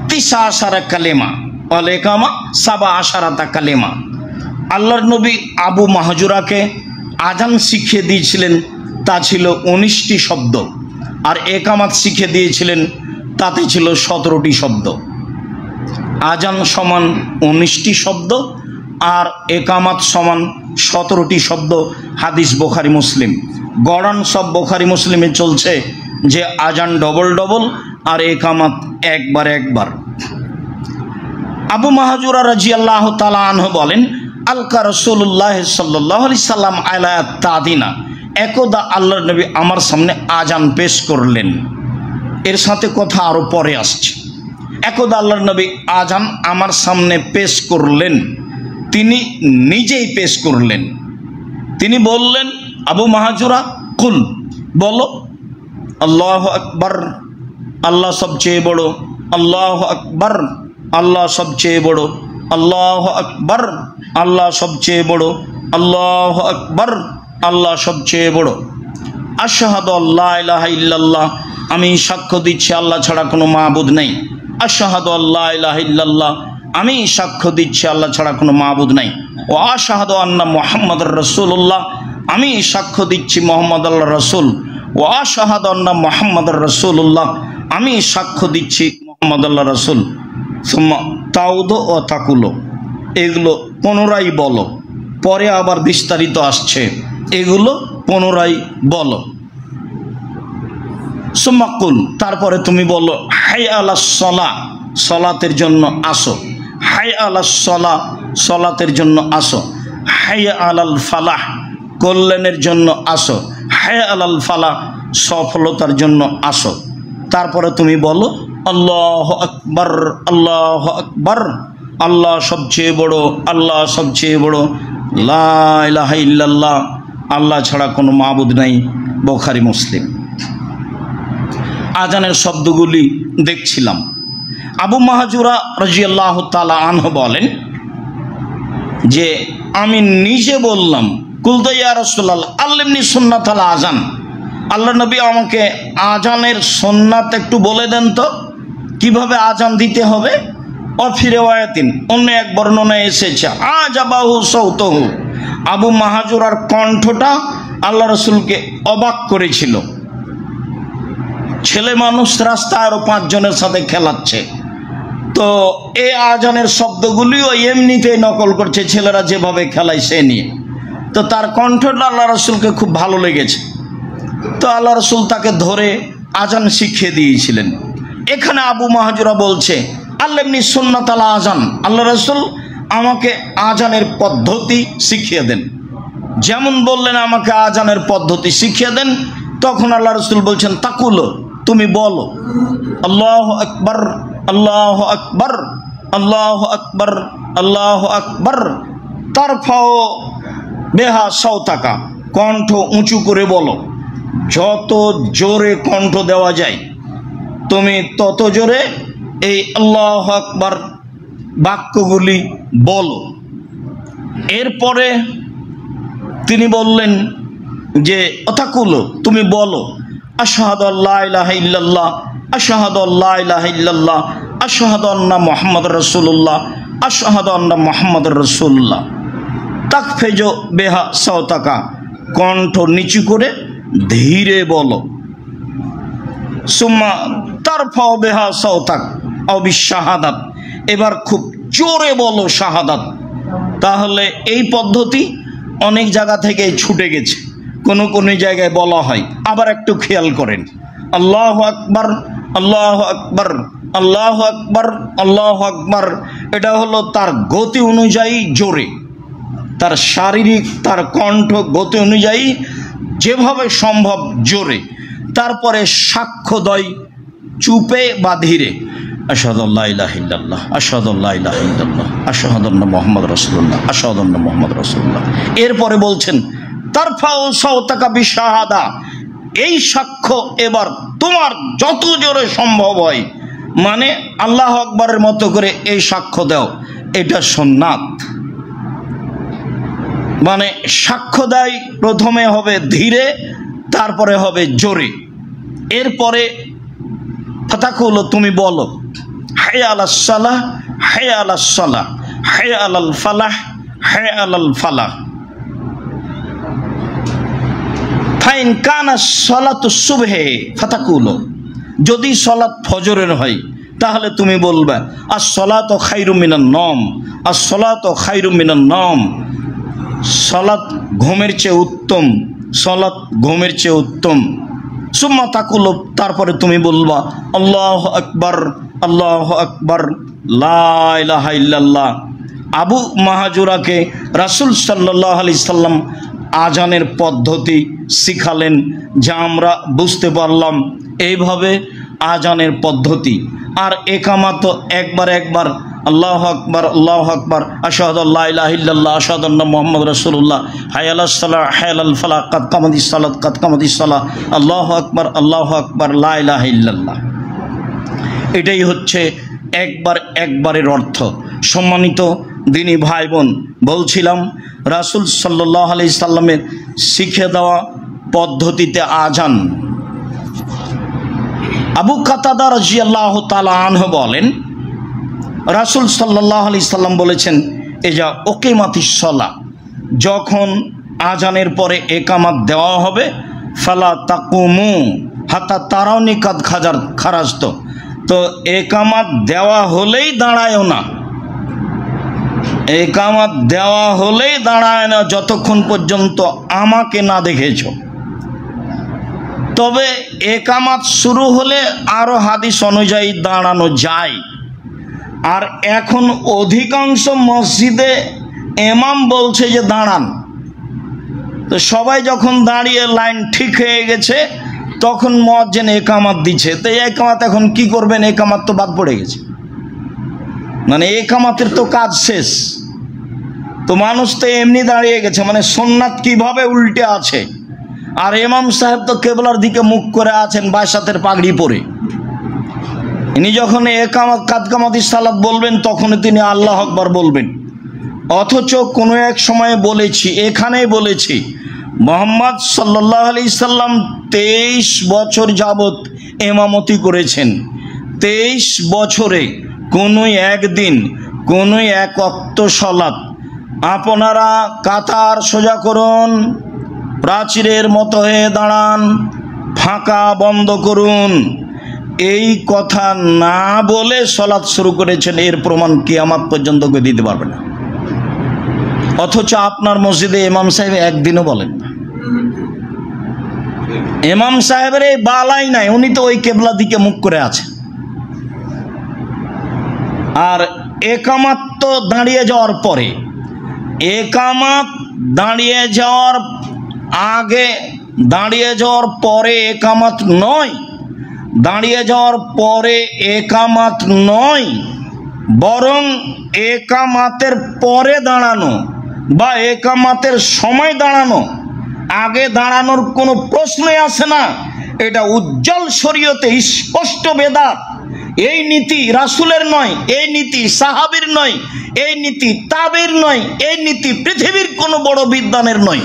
19 কালেমা ওয়াল ইকামা 17 কালেমা। আল্লাহর নবী আবু মাহজুরাকে আজান শিখিয়ে দিয়েছিলেন, তা ছিল 19টি শব্দ, আর একামাত শিখিয়ে দিয়েছিলেন, তাতে ছিল 17টি শব্দ। আজান সমান 19টি শব্দ আর একামাত সমান 17টি শব্দ। হাদিস বুখারী মুসলিম, গড়ান সব বুখারী মুসলিমে চলছে যে আজান ডবল ডবল আর একামাত একবার একবার। আবু মাহজুরা রাদিয়াল্লাহু তাআলা আনহু বলেন, আলকা রাসূলুল্লাহ সাল্লাল্লাহু আলাইহি সাল্লাম আলা তাদিনা, একদা আল্লাহর নবী আমার সামনে আজান পেশ করলেন। এর সাথে কথা আরো পরে আসছে। একদা আল্লাহর নবী আজান আমার সামনে পেশ করলেন, তিনি নিজেই পেশ করলেন। তিনি বললেন, আবু মাহজুরা কুল, বলো আল্লাহু আকবার, আল্লাহ সবচেয়ে বড়, আল্লাহু আকবার, আল্লাহ সবচেয়ে বড়, আল্লাহু আকবার, আল্লাহ সবচেয়ে বড়, আল্লাহু আকবার, আল্লাহ সবচেয়ে বড়। আশহাদু আল্লা ইলাহা ইল্লাল্লাহ, আমি সাক্ষ্য দিচ্ছি আল্লাহ ছাড়া কোনো মাবুদ নেই। আশহাদু আল্লা ইলাহা ইল্লাল্লাহ, আমি সাক্ষ্য দিচ্ছি আল্লাহ ছাড়া কোনো মাবুদ নাই। ও আশহাদু আন্না মুহাম্মাদুর রাসূলুল্লাহ, আমি সাক্ষ্য দিচ্ছি মুহাম্মদ আল্লাহ রাসূল। ও আশহাদু আন্না মুহাম্মাদুর রাসূলুল্লাহ, আমি সাক্ষ্য দিচ্ছি মুহাম্মদ আল্লাহ রাসূল। সুম্মা তাউদু ও তাকুলো, এগুলো পুনরায় বলো। পরে আবার বিস্তারিত আসছে, এগুলো পুনরায় বলো। সুম্মা কুল, তারপরে তুমি বলো হাইয়া আলাস সালাহ, সালাতের জন্য আসো। হাইয়া আলাস সালাহ, সালাতের জন্য আসো। হাইয়া আলাল ফালাহ, কল্যাণের জন্য আসো। হাইয়া আলাল ফালাহ, সফলতার জন্য আসো। তারপরে তুমি বলো আল্লাহু আকবার, আল্লাহু আকবার, আল্লাহ সবচেয়ে বড়, আল্লাহ সবচেয়ে বড়, লা ইলাহা ইল্লাল্লাহ, আল্লাহ ছাড়া কোনো মাবুদ নাই। বুখারী মুসলিম। আজানের শব্দগুলি দেখছিলাম। আবু মাহজুরা রাদিয়াল্লাহু তাআলা আনহু বলেন যে আমি নিজে বললাম, কুলতু ইয়া রাসূলুল্লাহ আল্লিমনি সুন্নাতাল আজান, আল্লাহ নবী আমাকে আজানের সুন্নাত একটু বলে দেন তো, কিভাবে আজান দিতে হবে। অফি রিওয়ায়াতিন, অন্য এক বর্ণনায় এসেছে আজাবাহু সাউতুহু, আবু মাহজুরার কণ্ঠটা আল্লাহ রাসূলকে অবাক করেছিল। ছেলে মানুষ রাস্তায় আরো 5 জনের সাথে খেলাচ্ছে, তো এই আজানের শব্দগুলিও এমনিতেই নকল করছে ছেলেরা যেভাবে খেলায় সে নিয়ে। তো তার কণ্ঠটা আল্লাহ রাসূলকে খুব ভালো লেগেছে, তো আল্লাহ রাসূল তাকে ধরে আজান শিখিয়ে দিয়েছিলেন। এখানে আবু মাহজুরা বলছে আল্লিমনি সুন্নাতাল আজান, আল্লাহ রাসূল আমাকে আজানের পদ্ধতি শিখিয়ে দেন। যেমন বললেন আমাকে আজানের পদ্ধতি শিখিয়ে দেন, তখন আল্লাহ রাসূল বলছেন তাকুলো, তুমি বলো আল্লাহু আকবার, আল্লাহু আকবার, আল্লাহু আকবার, আল্লাহু আকবার। তারফাও বেহা সাওতাকা, কণ্ঠ উঁচু করে বলো। যত জোরে কণ্ঠ দেওয়া যায় তুমি তত জোরে এই আল্লাহু আকবার বাক্যগুলি বলো। এরপরে তিনি বললেন যে অতাকুলো, তুমি বলো আশহাদু আল্লা ইলাহা ইল্লাল্লাহ, আশহাদু আল্লা ইলাহা ইল্লাল্লাহ, আশহাদু আন্না মুহাম্মাদুর রাসূলুল্লাহ, আশহাদু আন্না মুহাম্মাদুর রাসূলুল্লাহ। তাকফেজো বেহা সাওতাকা, কণ্ঠ নিচু করে ধীরে বলো। সুম্মা তারফাও বেহা সাওতাক আও বিশাহাদাত, এবার খুব জোরে বলো শাহাদাত। তাহলে এই পদ্ধতি অনেক জায়গা থেকে ছুটে গেছে, কোনো কোনো জায়গায় বলা হয়। আবার একটু খেয়াল করেন, আল্লাহু আকবার, আল্লাহু আকবার, আল্লাহু আকবার, আল্লাহু আকবার, এটা হলো তার গতি অনুযায়ী জোরে, তার শারীরিক তার কণ্ঠ গতি অনুযায়ী যেভাবে সম্ভব জোরে। তারপরে সাক্ষ্য দেয় চুপে বা ধীরে, আশহাদু আল্লা ইলাহা ইল্লাল্লাহ, আশহাদু আল্লা ইলাহা ইল্লাল্লাহ, আশহাদু আন্না মুহাম্মাদুর রাসূলুল্লাহ, আশহাদু আন্না মুহাম্মাদুর রাসূলুল্লাহ। এরপরে বলছেন তারফাউ সাওতাকা বিশাহাদা, এই সাক্ষ্য এবার তোমার যত জোরে সম্ভব হয়, মানে আল্লাহু আকবারের মতো করে এই সাক্ষ্য দাও। এটা সুন্নাত, মানে সাক্ষ্য দেয় প্রথমে হবে ধীরে, তারপরে হবে জোরে। এরপরে ফাতাকুল, তুমি বলো হায় আলাস সালাহ, হায় আলাস সালাহ, হায় আলাল ফালাহ, হায় আলাল ফালাহ। ফাইন কানা সালাতু সুবহে ফাতাকুল, যদি সালাত ফজরের হয় তাহলে তুমি বলবে আস-সালাতু খায়রুম মিনান নওম, আস-সালাতু খায়রুম মিনান নওম। সালাত ঘুমের চেয়ে উত্তম, সালাত ঘুমের চেয়ে উত্তম। সুম্মা তাকুল, তারপরে তুমি বলবা আল্লাহু আকবার, আল্লাহু আকবার, লা ইলাহা ইল্লাল্লাহ। আবু মাহাজুরাকে রাসূল সাল্লাল্লাহু আলাইহি সাল্লাম আজানের পদ্ধতি শিখালেন, যা আমরা বুঝতে পারলাম। এইভাবে আজানের পদ্ধতি। আর একামাত একবার একবার আল্লাহু আকবার, আল্লাহু আকবার, আশহাদু আল্লা ইলাহা ইল্লাল্লাহ, আশহাদু আন্না মুহাম্মাদুর রাসূলুল্লাহ, হায় আলাস সালাহ, হায় আলাল ফালাহ, কাদ কামাতিস সালাত, কাদ কামাতিস সালাহ, আল্লাহু আকবার, আল্লাহু আকবার, লা ইলাহা ইল্লাল্লাহ। এটাই হচ্ছে একবার একবারের অর্থ। সম্মানিত দিনী ভাই বোন, বলছিলাম রাসূল সাল্লাল্লাহু আলাইহি সাল্লামের শিখে দেওয়া পদ্ধতিতে আজান। আবু কাতাদা রাদিয়াল্লাহু তাআলা আনহু বলেন, রাসূল সাল্লাল্লাহু আলাইহি সাল্লাম বলেছেন, এজা উকিমাতিস সালাহ, যখন আজানের পরে একামাত দেওয়া হবে, ফালা তাকুমু হাত্তা তারাউনি কাদ খারাজত, তো একামাত দেওয়া হলেই দাঁড়ায়ও না, একামাত দেওয়া হলেই দাঁড়ায় না যতক্ষণ পর্যন্ত আমাকে না দেখেছো। তবে একামাত শুরু হলে আরো হাদিস অনুযায়ী দাঁড়ানো যায়। আর এখন অধিকাংশ মসজিদে ইমাম বলছে যে দাঁড়ান, তো সবাই যখন দাঁড়িয়ে লাইন ঠিক হয়ে গেছে তখন মুয়াজ্জিন একামাত দিচ্ছে। তো একামাত এখন কি করবেন, একামাত তো বাদ পড়ে গেছে, মানে একামাতের তো কাজ শেষ। তো মানুষ তো এমনি দাঁড়িয়ে গেছে, মানে সুন্নাত কিভাবে উল্টে আছে। আর ইমাম সাহেব তো কেবলার দিকে মুখ করে আছেন বাইশাতের পাগড়ি পরে। ইনি যখন একামাত কাদ কামাতিস সালাত বলবেন তখনই তিনি আল্লাহু আকবার বলবেন। অথচ কোনো এক সময়ে বলেছি, এখানেই বলেছি, মুহাম্মদ সাল্লাল্লাহু আলাইহি সাল্লাম 23 বছর যাবত ইমামতি করেছেন। 23 বছরে কোনো একদিন কোনো এক ওয়াক্ত সালাত আপনারা কাতার সোজা করুন, প্রাচীরের মতো হয়ে দাঁড়ান, ফাঁকা বন্ধ করুন, এই কথা না বলে সালাত শুরু করেছেন। এর প্রমাণ কিয়ামত পর্যন্ত কেউ দিতে পারবে না। অথচ আপনার মসজিদে ইমাম সাহেব একদিনও বলেন না। ইমাম সাহেবের এই বালাই নাই, উনি তো ওই কেবলা দিকে মুখ করে আছে। আর একামাত তো দাঁড়িয়ে যাওয়ার পরে, একামাত দাঁড়িয়ে যাওয়ার আগে, দাঁড়িয়ে যাওয়ার পরে একামাত নয়, দাঁড়িয়ে যাওয়ার পরে একামাত নয়, বরং একামাতের পরে দাঁড়ানো বা একামাতের সময় দাঁড়ানো, আগে দাঁড়ানোর কোনো প্রশ্নই আসে না। এটা উজ্জ্বল শরীয়তে স্পষ্ট বেদাত। এই নীতি রাসূলের নয়, এই নীতি সাহাবীর নয়, এই নীতি তাবেঈর নয়, এই নীতি পৃথিবীর কোনো বড় বিদ্বানের নয়।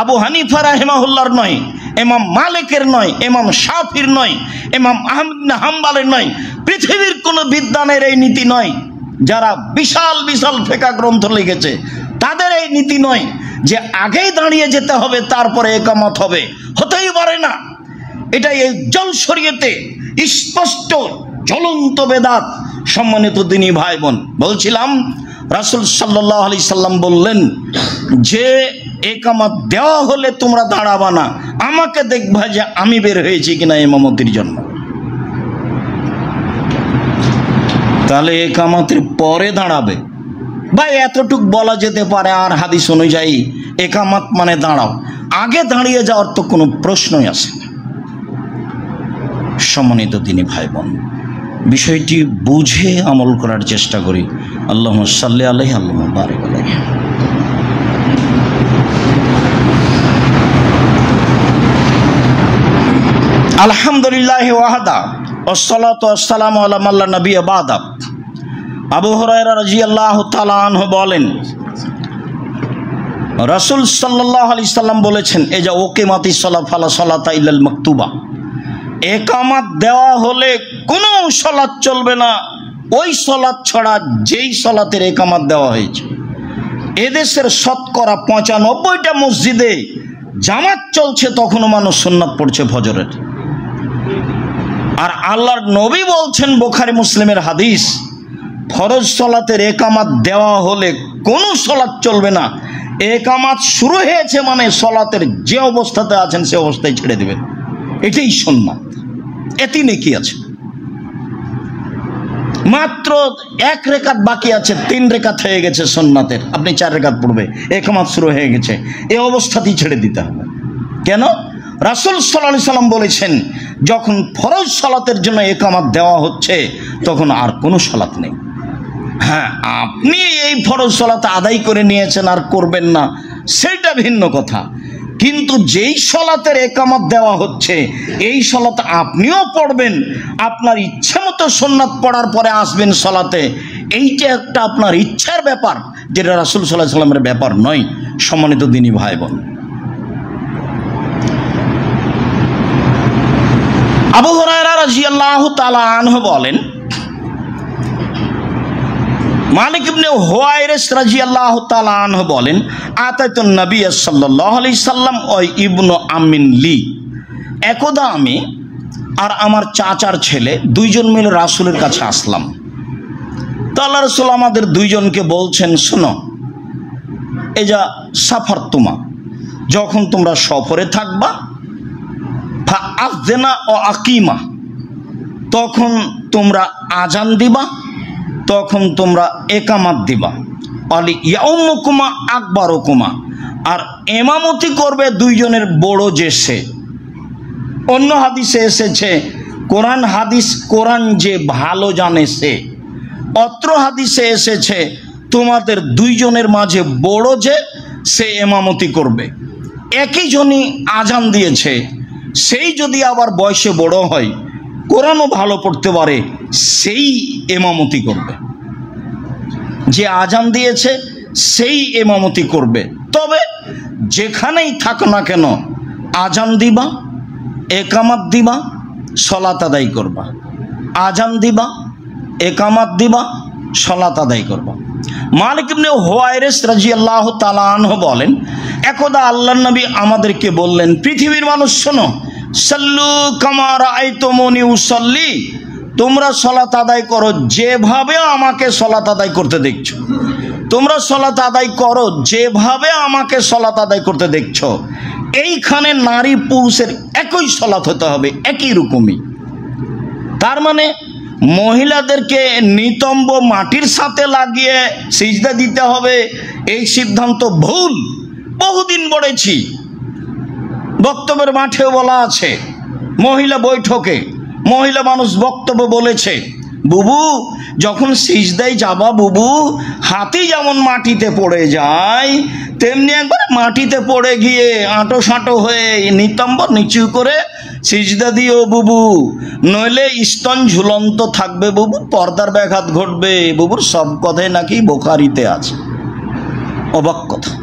আবু হানিফা রাহিমাহুল্লাহর নয়, ইমাম মালিকের নয়, ইমাম শাফির নয়, ইমাম আহমদ ইবনে হাম্বলের নয়, পৃথিবীর কোনো বিদ্বানের এই নীতি নয়। যারা বিশাল বিশাল ফিকহ গ্রন্থ লিখেছে তাদের এই নীতি নয় যে আগেই দাঁড়িয়ে যেতে হবে তারপরে ইকামত হবে, হতেই পারে না। এটা এই উজ্জ্বল শরীয়তে স্পষ্ট জ্বলন্ত বেদাত। সম্মানিত দিনী ভাই বোন, বলছিলাম রাসূল সাল্লাল্লাহু আলাইহি সাল্লাম বললেন যে একামত দেওয়া হলে তোমরা দাঁড়াবা না, আমাকে দেখবা যে আমি বের হয়েছি কিনা ইমামতির জন্য। তাহলে একামতের পরে দাঁড়াবে, ভাই এতটুক বলা যেতে পারে। আর হাদিস অনুযায়ী একামত মানে দাঁড়াও, আগে দাঁড়িয়ে যাওয়ার তো কোনো প্রশ্নই আসে না। সম্মানিত দিনী ভাই বোন, বিষয়টি বুঝে আমল করার চেষ্টা করি। আল্লাহুম্মা সাল্লি আলাইহি, আল্লাহুম্মা বারিক আলাইহি। আলহামদুলিল্লাহি ওয়াহদা, ওয়াসসালাতু ওয়াসসালামু আলা মান লা নাবিয়্যা বা'দা। আবু হুরায়রা রাদিয়াল্লাহু তাআলা আনহু বলেন, রাসূল সাল্লাল্লাহু আলাইহি সাল্লাম বলেছেন, এই যে ওকিমাতিস সালাত ফালা সালাতা ইল্লাল মাকতুবা, একামাত দেওয়া হলে কোনো সালাত চলবে না ওই সালাত ছাড়া যেই সালাতের একামাত দেওয়া হয়েছে। এদেশের শতকরা 95টা মসজিদে জামাত চলছে, তখনও মানুষ সুন্নাত পড়ছে ফজরের। আর আল্লাহর নবী বলছেন, বুখারী মুসলিমের হাদিস, ফরজ সালাতের একামাত দেওয়া হলে কোনো সালাত চলবে না। একামাত শুরু হয়েছে মানে সালাতের যে অবস্থাতে আছেন সে অবস্থায় ছেড়ে দেবেন, এটাই সুন্নাত। এতে নেকি আছে। মাত্র 1 রেকাত বাকি আছে, 3 রেকাত হয়ে গেছে সুন্নাতের, আপনি 4 রেকাত পড়বে, একামাত শুরু হয়ে গেছে, এই অবস্থাতেই ছেড়ে দিতে হবে। কেন? রাসূল সাল্লাল্লাহু আলাইহি সাল্লাম বলেছেন, যখন ফরজ সালাতের জন্য একামাত দেওয়া হচ্ছে তখন আর কোনো সালাত নেই। হ্যাঁ, আপনি এই ফরজ সালাত আদায় করে নিয়েছেন আর করবেন না, সেটা ভিন্ন কথা। কিন্তু যেই সালাতের একামত দেওয়া হচ্ছে এই সালাত আপনিও পড়বেন, আপনার ইচ্ছা মতো সুন্নাত পড়ার পরে আসবেন সালাতে, এইটা একটা আপনার ইচ্ছার ব্যাপার, যেটা রাসূল সাল্লাল্লাহু আলাইহি সাল্লামের ব্যাপার নয়। সম্মানিত দিনী ভাই বোন, আবু হুরায়রা রাদিয়াল্লাহু তাআলা আনহু বলেন, মালিক ইবনে হুয়াইরিস রাদিয়াল্লাহু তাআলা আনহু বলেন, আতাতুন নবী সাল্লাল্লাহু আলাইহি সাল্লাম ওয়া ইবনু আমিন লি, একদা আমি আর আমার চাচার ছেলে দুইজন মিলে রাসূলের কাছে আসলাম। তো আল্লাহ রাসূল আমাদের দুইজনকে বলছেন, শোনো, এই যা সাফার তুমা, যখন তোমরা সফরে থাকবা, ফা আযনা ও আকিমা, তখন তোমরা আজান দিবা, তখন তোমরা একামাত দিবা, আলি ইয়াউমুকুমা আকবারুকুমা, আর ইমামতি করবে দুইজনের বড় যে সে। অন্য হাদিসে এসেছে কোরআন যে ভালো জানে সে। অত্র হাদিসে এসেছে তোমাদের দুইজনের মাঝে বড় যে সে ইমামতি করবে। একই জনই আজান দিয়েছে, সেই যদি আবার বয়সে বড় হয়, কোরআনও ভালো পড়তে পারে, সেই ইমামতি করবে। যে আজান দিয়েছে সেই ইমামতি করবে। তবে যেখানেই থাক না কেন, আজান দিবা, একামাত দিবা, সালাত আদায় করবা। আজান দিবা, একামাত দিবা, সালাত আদায় করবা। মালিক ইবনে হুয়াইরিস রাদিয়াল্লাহু তাআলা আনহু বলেন, একদা আল্লাহর নবী আমাদেরকে বললেন, পৃথিবীর মানুষ শোনো, সাল্লু কামা রাআইতুমুনি উসাল্লি, তোমরা সালাত আদায় করো যেভাবে আমাকে সালাত আদায় করতে দেখছো। তোমরা সালাত আদায় করো যেভাবে আমাকে সালাত আদায় করতে দেখছো। এইখানে নারী পুরুষের একই সালাত হতে হবে, একই রকমই। তার মানে মহিলাদেরকে নিতম্ব মাটির সাথে লাগিয়ে সিজদা দিতে হবে, এই সিদ্ধান্ত ভুল। বহুদিন বলেছি, বক্তব্যের মাঠেও বলা আছে, মহিলা বৈঠকে মহিলা মানুষ বক্তব্য বলেছে, বুবু যখন সিজদায় যাবা বুবু, হাতি যেমন মাটিতে পড়ে যায় তেমনি একবার মাটিতে পড়ে গিয়ে আঁটো সাঁটো হয়ে নিতম্ব নিচু করে সিজদা দিও বুবু, নইলে স্তন ঝুলন্ত থাকবে বুবু, পর্দার ব্যাঘাত ঘটবে বুবুর। সব কথাই নাকি বুখারীতে আছে। অবাক কথা।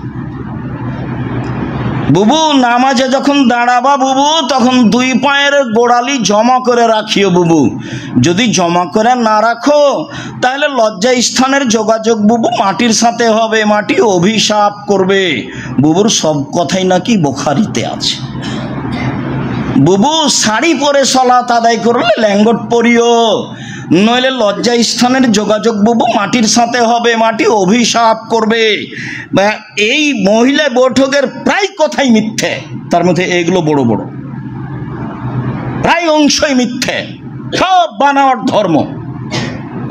বুবু নামাজে যখন দাঁড়াবা বুবু, তখন 2 পায়ের গোড়ালি জমা করে রাখিও বুবু। যদি জমা করে না রাখো তাহলে লজ্জা স্থানের যোগাযোগ বুবু মাটির সাথে হবে, মাটি অভিশাপ করবে বুবুর। সব কথাই নাকি বুখারীতে আছে। বুবু শাড়ি পরে সালাত আদায় করলে ল্যাঙ্গট পরিও, নইলে লজ্জা স্থানের যোগাযোগ বুবু মাটির সাথে হবে, মাটি অভিশাপ করবে। এই মহিলা বৈঠকের প্রায় কথাই মিথ্যে, তার মধ্যে এগুলো বড় বড় প্রায় অংশই মিথ্যে, সব বানাওয়ার ধর্ম।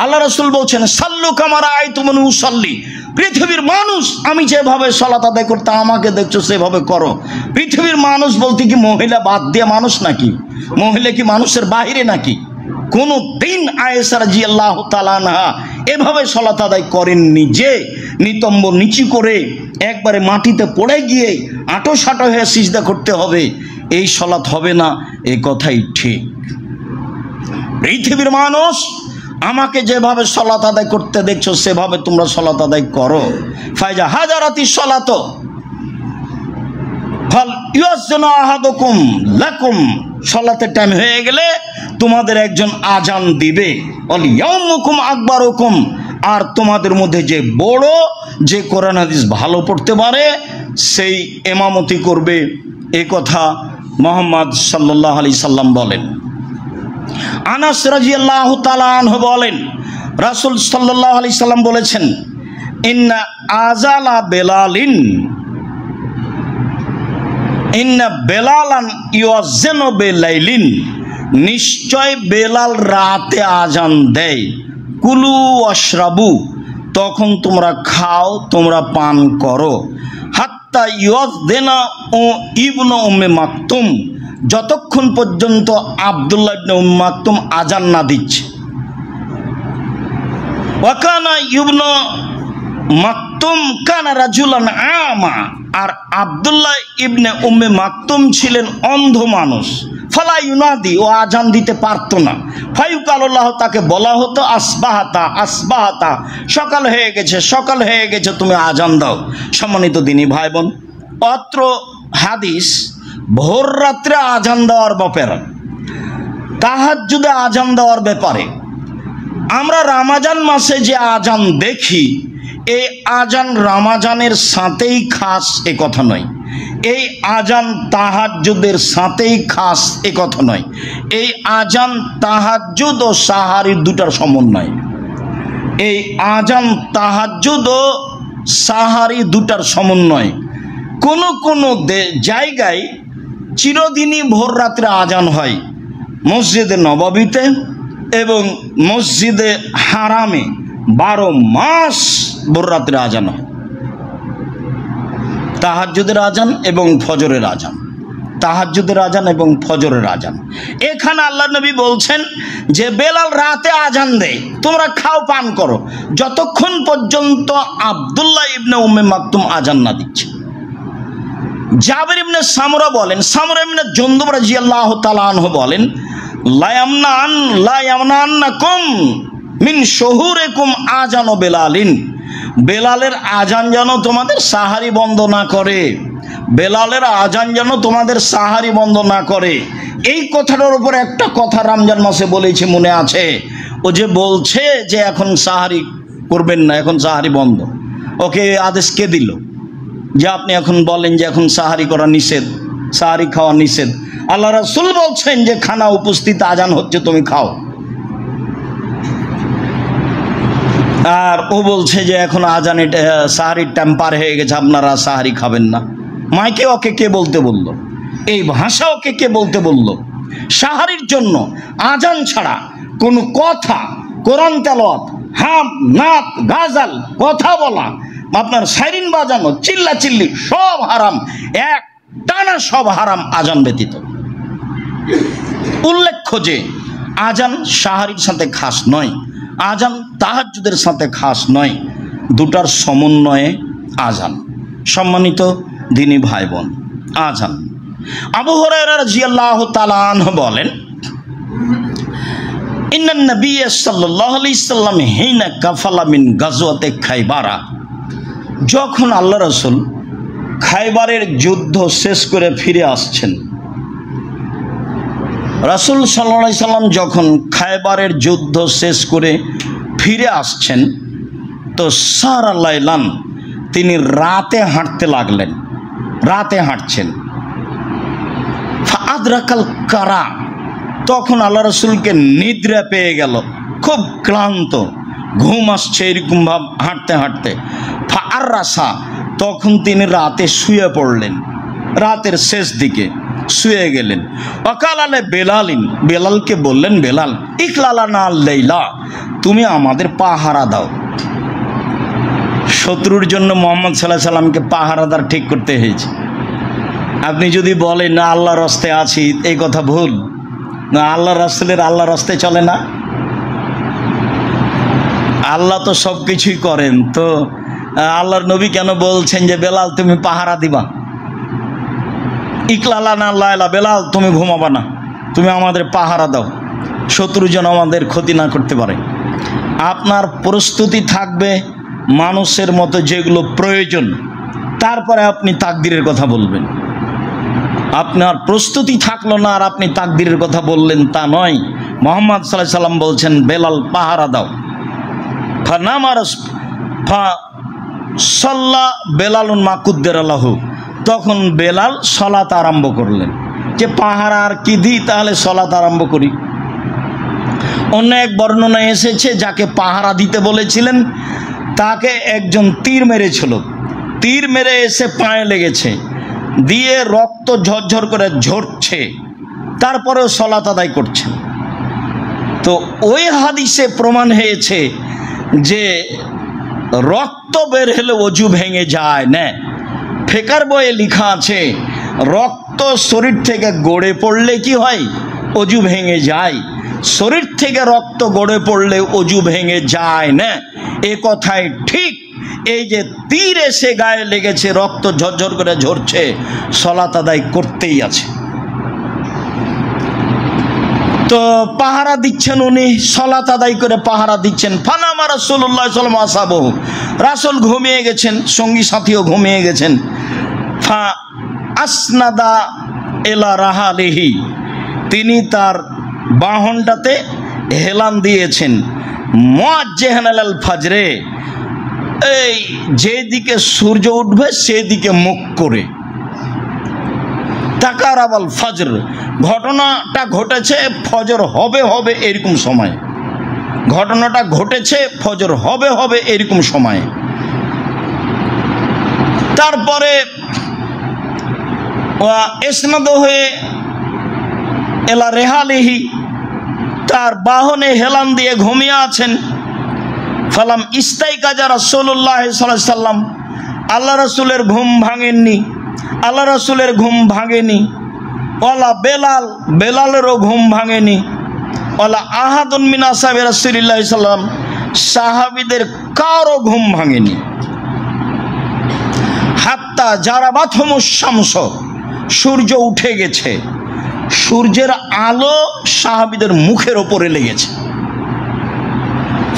আল্লাহ রাসূল বলছেন, সাল্লু কামা রাআইতুমুনি উসাল্লি, পৃথিবীর মানুষ আমি যেভাবে সালাত আদায় করতে আমাকে দেখছো সেভাবে করো। পৃথিবীর মানুষ বলতে কি মহিলা বাদ দিয়ে মানুষ নাকি? মহিলা কি মানুষের বাহিরে নাকি? কোনো দিন আয়েশা রাদিয়াল্লাহু তাআলা আনহা এভাবে সালাত আদায় করেননি যে নিতম্ব নিচু করে একবারে মাটিতে পড়ে গিয়ে আঁটো সাঁটো হয়ে সিজদা করতে হবে, এই সালাত হবে না, এই কথাই ঠিক। পৃথিবীর মানুষ আমাকে যেভাবে সালাত আদায় করতে দেখছো সেভাবে তোমরা সালাত আদায় করো। ফায়জা হাজারাতি সালাত, ফাল ইউয়াজ্জিনু আহাদুকুম লাকুম, সালাতের টাইম হয়ে গেলে তোমাদের একজন আজান দিবে। ওয়াল ইয়াউমুকুম আকবারুকুম, আর তোমাদের মধ্যে যে বড়, যে কোরআন হাদিস ভালো পড়তে পারে সেই ইমামতি করবে। এই কথা মুহাম্মদ সাল্লাল্লাহু আলাইহি সাল্লাম বলেন। আনাস রাদিয়াল্লাহু তাআলা আনহু বলেন, রাসূল সাল্লাল্লাহু আলাইহি সাল্লাম বলেছেন, ইন্না আযালা বেলালিন, ইন্না বেলালান ইউয়াজ্জিনু বিলাইলিন, নিশ্চয় বেলাল রাতে আজান দেয়। কুলু ওয়াশরাবু, তখন তোমরা খাও, তোমরা পান করো। হাত্তা ইউয়াজ্জিনা ইবনু উম্মে মাকতুম, যতক্ষণ পর্যন্ত আব্দুল্লাহ ইবনে উম্মে মাকতুম আজান না দিচ্ছে। ওয়াকানা ইবনু মাকতুম কানা রাজুলান আমা, আর আব্দুল্লাহ ইবনে উম্মে মাকতুম ছিলেন অন্ধ মানুষ। ফালা ইউনাদি, ও আজান দিতে পারতো না। ফায়ুকাল্লাহ, তাকে বলা হতো আসবাহাতা আসবাহাতা, সকাল হয়ে গেছে, সকাল হয়ে গেছে, তুমি আজান দাও। সম্মানিত দিনী ভাই বোন, অত্র হাদিস ভোর রাত্রে আজান দেওয়ার ব্যাপারে, তাহাজ্জুদে আজান দেওয়ার ব্যাপারে। আমরা রমজান মাসে যে আজান দেখি, এই আজান রমজানের সাথেই খাস এ কথা নয়। এই আজান তাহাজ্জুদের সাথেই খাস এ কথা নয়। এই আজান তাহাজ্জুদ ও সাহারির দুটার সমন্বয়। এই আজান তাহাজ্জুদ ও সাহারি দুটার সমন্বয়। কোনো কোনো জায়গায় চিরদিনই ভোর রাত্রে আজান হয়, মসজিদে নববীতে এবং মসজিদে হারামে 12 মাস ভোর রাত্রে আজান হয়। তাহাজ্জুদের আজান এবং ফজরের আজান, তাহাজ্জুদের আজান এবং ফজরের আজান। এখানে আল্লাহ নবী বলছেন যে বেলাল রাতে আজান দেয়, তোমরা খাও পান করো, যতক্ষণ পর্যন্ত আব্দুল্লাহ ইবনে উম্মে মাকতুম আজান না দিচ্ছে। জাবির ইবনে সামরা বলেন, সামরা ইবনে জুনদুব রাদিয়াল্লাহু তাআলা আনহু বলেন, লা ইয়ামনান্নাকুম মিন শুহুরিকুম আজানু বেলালিন, বেলালের আজান যেন তোমাদের সাহারি বন্ধ না করে, বেলালের আজান যেন তোমাদের সাহারি বন্ধ না করে। এই কথাটার উপর একটা কথা রমজান মাসে বলেছি, মনে আছে? ও যে বলছে যে এখন সাহারি করবেন না, এখন সাহারি বন্ধ, ওকে আদেশ কে দিল যে আপনি এখন বলেন যে এখন সাহারি করা নিষেধ, সাহারি খাওয়া নিষেধ? আল্লাহ রাসূল বলছেন যে খানা উপস্থিত, আজান হচ্ছে, তুমি খাও। আর ও বলছে যে এখন আজানের সাহারির টাইম পার হয়ে গেছে, আপনারা সাহারি খাবেন না। মাইকে ওকে কে বলতে বলল? এই ভাষা ওকে কে বলতে বলল? সাহারির জন্য আজান ছাড়া কোনো কথা, কোরআন তেলাওয়াত, হাম নাত গাজাল, কথা বলা, আপনার সাইরিন বাজানো, চিল্লা চিল্লি, সব হারাম, এক টানা সব হারাম আজান ব্যতীত। উল্লেখ্য যে আজান সাহারির সাথে খাস নয়, আজান তাহাজ্জুদের সাথে খাস নয়, দুটার সমন্বয়ে আজান। সম্মানিত দিনী ভাই বোন, আজান। আবু হুরায়রা রাদিয়াল্লাহু তাআলা আনহু বলেন, ইন্নান নবী সাল্লাল্লাহু আলাইহি সাল্লাম হিনা কাফালা মিন গাজওয়াতে খাইবারা, যখন আল্লাহ রাসূল খাইবারের যুদ্ধ শেষ করে ফিরে আসছেন, রাসূল সাল্লাল্লাহু আলাইহি সাল্লাম যখন খাইবারের যুদ্ধ শেষ করে ফিরে আসছেন, তো সারা লাইলান, তিনি রাতে হাঁটতে লাগলেন, রাতে হাঁটছেন। ফাআদরাকাল কারা, তখন আল্লাহ রাসূলকে নিদ্রা পেয়ে গেল, খুব ক্লান্ত, ঘুম আসছে এরকম ভাব হাঁটতে হাঁটতে। ফাআররাসা, তখন তিনি রাতে শুয়ে পড়লেন, রাতের শেষ দিকে শুয়ে গেলেন। ওয়াকাল আলে বেলালিন, বেলালকে বললেন, বেলাল ইকলালানা আল-লাইলা, তুমি আমাদের পাহারা দাও। শত্রুর জন্য মুহাম্মদ সাল্লাল্লাহু আলাইহি সাল্লামকে পাহারাদার ঠিক করতে হয়েছে। আপনি যদি বলেন না আল্লাহর রাস্তায় আছি, এই কথা ভুল। না, আল্লাহ রাসূলের আল্লাহর রাস্তায় চলে না, আল্লাহ তো সব কিছুই করেন। তো আল্লাহর নবী কেন বলছেন যে বেলাল তুমি পাহারা দিবা? ইকলালানা আল-লাইলা, বেলাল তুমি ঘুমাবা না, তুমি আমাদের পাহারা দাও, শত্রু যেন আমাদের ক্ষতি না করতে পারে। আপনার প্রস্তুতি থাকবে মানুষের মতো যেগুলো প্রয়োজন, তারপরে আপনি তাকদীরের কথা বলবেন। আপনার প্রস্তুতি থাকলো না আর আপনি তাকবীরের কথা বললেন, তা নয়। মুহাম্মদ সাল্লাল্লাহু আলাইহি সাল্লাম বলছেন, বেলাল পাহারা দাও। সাল্লা বেলালুন মা কুদ্দেরা লাহু, তখন বেলাল সলাত আরম্ভ করলেন। যে পাহারা আর কি দিই, তাহলে সলাত আরম্ভ করি। অন্য এক বর্ণনায় এসেছে, যাকে পাহারা দিতে বলেছিলেন তাকে একজন তীর মেরেছিল। তীর মেরে এসে পায়ে লেগেছে, দিয়ে রক্ত ঝরঝর করে ঝরছে, তারপরেও সলাত আদায় করছে। তো ওই হাদিসে প্রমাণ হয়েছে যে রক্ত বের হলে অজু ভেঙে যায় না। ফিকার বইয়ে লেখা আছে, রক্ত শরীর থেকে গড়ে পড়লে কি হয়? অজু ভেঙে যায়। শরীর থেকে রক্ত গড়ে পড়লে অজু ভেঙে যায় না, এ কথাই ঠিক। এই যে তীর এসে গায়ে লেগেছে, রক্ত ঝরঝর করে ঝরছে, সলাত আদায় করতেই আছে। তো পাহারা দিচ্ছেন উনি, সলাত আদায় করে পাহারা দিচ্ছেন। ফানামা রাসূলুল্লাহ সাল্লাল্লাহু আলাইহি ওয়াসাল্লাম, রাসূল ঘুমিয়ে গেছেন, সঙ্গী সাথীও ঘুমিয়ে গেছেন। ফা আসনাদা এলা রাহালিহি, তিনি তার বাহনটাতে হেলান দিয়েছেন। মুআজ্জিহান আলাল ফাজরে, এই যেদিকে সূর্য উঠবে সেদিকে মুখ করে। তাকারাবাল ফজর, ঘটনাটা ঘটেছে ফজর হবে হবে এরকম সময়। ঘটনাটা ঘটেছে ফজর হবে হবে এরকম সময়। তারপরে ইসনাদ হয়ে এলা রেহালিহি, তার বাহনে হেলান দিয়ে ঘুমিয়ে আছেন। ফালাম ইস্তাইকাজা রাসূলুল্লাহ সাল্লাল্লাহু আলাইহি সাল্লাম, আল্লাহ রাসূলের ঘুম ভাঙেননি, আল্লাহ রাসূলের ঘুম ভাঙেনি। ওয়ালা বেলাল, বেলালেরও ঘুম ভাঙেনি। ওয়ালা আহাদুন মিন আসহাবি রাসূলিল্লাহ সাল্লাল্লাহু আলাইহি সাল্লাম, সাহাবীদের কারো ঘুম ভাঙেনি। হাত্তা জারাবাতহুমুশ শামস, সূর্য উঠে গেছে, সূর্যের আলো সাহাবীদের মুখের ওপরে লেগেছে।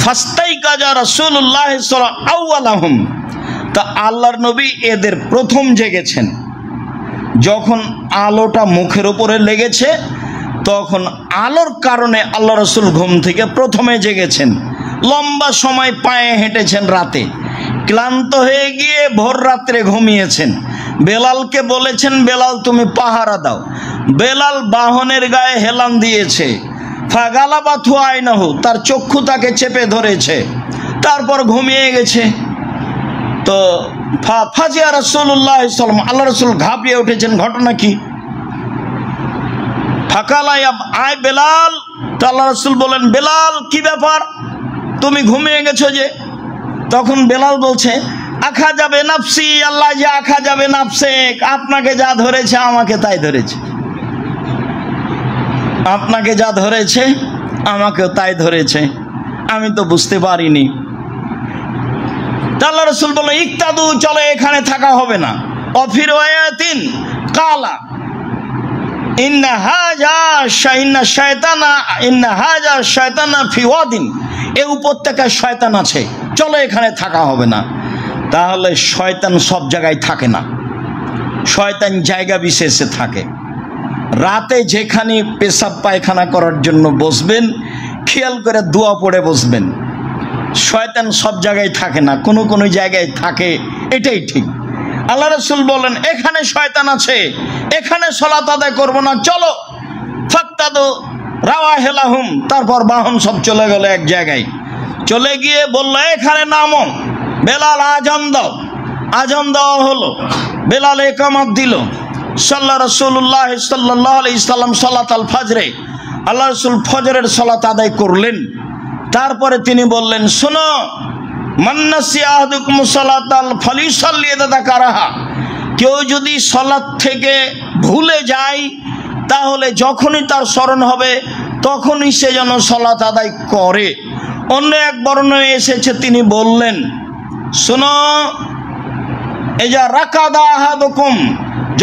ফাস্তাইকাজা রাসূলুল্লাহ সাল্লাল্লাহু আউয়ালাহুম, তা আল্লাহর নবী এদের প্রথম জেগেছেন। যখন আলোটা মুখের উপরে লেগেছে, তখন আলোর কারণে আল্লাহ রাসূল ঘুম থেকে প্রথমে জেগেছেন। লম্বা সময় পায়ে হেঁটেছেন, রাতে ক্লান্ত হয়ে গিয়ে ভোর রাত্রে ঘুমিয়েছেন। বেলালকে বলেছেন, বেলাল তুমি পাহারা দাও। বেলাল বাহনের গায়ে হেলান দিয়েছে। ফাগালাবাথু আইনাহু, তার চক্ষু তাকে চেপে ধরেছে, তারপর ঘুমিয়ে গেছে। তো ফাজিয়া রাসূলুল্লাহ সাল্লাল্লাহু আলাইহি ওয়াসাল্লাম, আল্লাহ রাসূল ঘাবড়িয়ে উঠেছেন। ঘটনা কি? ফাকালা ইয়া আয় বেলাল, তো আল্লাহ রাসূল বলেন, বেলাল কি ব্যাপার, তুমি ঘুমিয়ে গেছো যে? তখন বেলাল বলছে, আখা যাবে নাফসি, আল্লাহ যে আখা যাবে নাফসে, আপনাকে যা ধরেছে আমাকে তাই ধরেছে। আপনাকে যা ধরেছে আমাকেও তাই ধরেছে, আমি তো বুঝতে পারিনি। আল্লাহ রাসূল বলল, ইক্তাদু, চলে, এখানে থাকা হবে না। অফির ওয়ায়াতিন কালা ইন্না হাজা শায়তানা ফি ওয়াদিন, এই উপত্যকায় শয়তান আছে, চলো এখানে থাকা হবে না। তাহলে শয়তান সব জায়গায় থাকে না, শয়তান জায়গা বিশেষে থাকে। রাতে যেখানে পেশাব পায়খানা করার জন্য বসবেন, খেয়াল করে দোয়া পড়ে বসবেন। শয়তান সব জায়গায় থাকে না, কোনো কোনো জায়গায় থাকে, এটাই ঠিক। আল্লাহ রাসূল বলেন, এখানে শয়তান আছে, এখানে সালাত আদায় করব না, চলো। ফাক্তাদু রাওয়াহিলাহুম, তারপর বাহন সব চলে গেল এক জায়গায়। চলে গিয়ে বলল, এখানে নামো, বেলাল আজান দাও। আজান দেওয়া হলো, বেলাল ইকামত দিল। সাল্লা রাসূলুল্লাহ সাল্লাল্লাহু আলাইহি সাল্লাম সালাত আল ফজরে, আল্লাহ রাসূল ফজরের সালাত আদায় করলেন। তারপরে তিনি বললেন, শোনো, মান্নাসি আহাদুকুম সালাতাল ফালিসাল্লি যাকারাহা, কেউ যদি সালাত থেকে ভুলে যায়, তাহলে যখনই তার স্মরণ হবে তখনই সে যেন সালাত আদায় করে। অন্য এক বর্ণনায় এসেছে, তিনি বললেন, শোনো, এজা রাকাদা আহাদুকুম,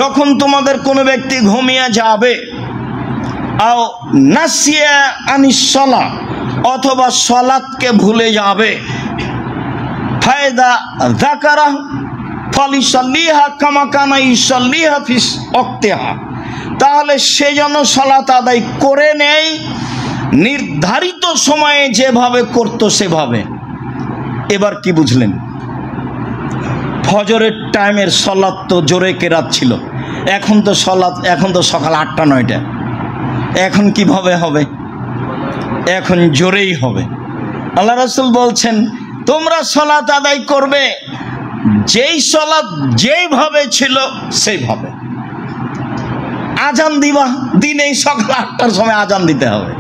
যখন তোমাদের কোনো ব্যক্তি ঘুমিয়ে যাবে, আও নাসিয়া আনিস সালাহ, অথবা সালাতকে ভুলে যাবে, ফায়দা যাকারা ফালিসাল্লিহা কামা কানা ইসাল্লিহা ফি ওয়াক্তিহা, তাহলে সে যেন সালাত আদায় করে নেয় নির্ধারিত সময়ে যেভাবে করতো সেভাবে। এবার কি বুঝলেন? ফজরের টাইমের সালাত তো জোরে কেরাত ছিল, এখন তো সকাল 8টা 9টা, এখন কিভাবে হবে? এখন জোরেই হবে। আল্লাহ রাসূল বলছেন তোমরা সালাত আদায় করবে যেই সালাত যেইভাবে ছিল সেইভাবে। আজান দিবা, দিনেই সকাল 8টার সময় আজান দিতে হবে।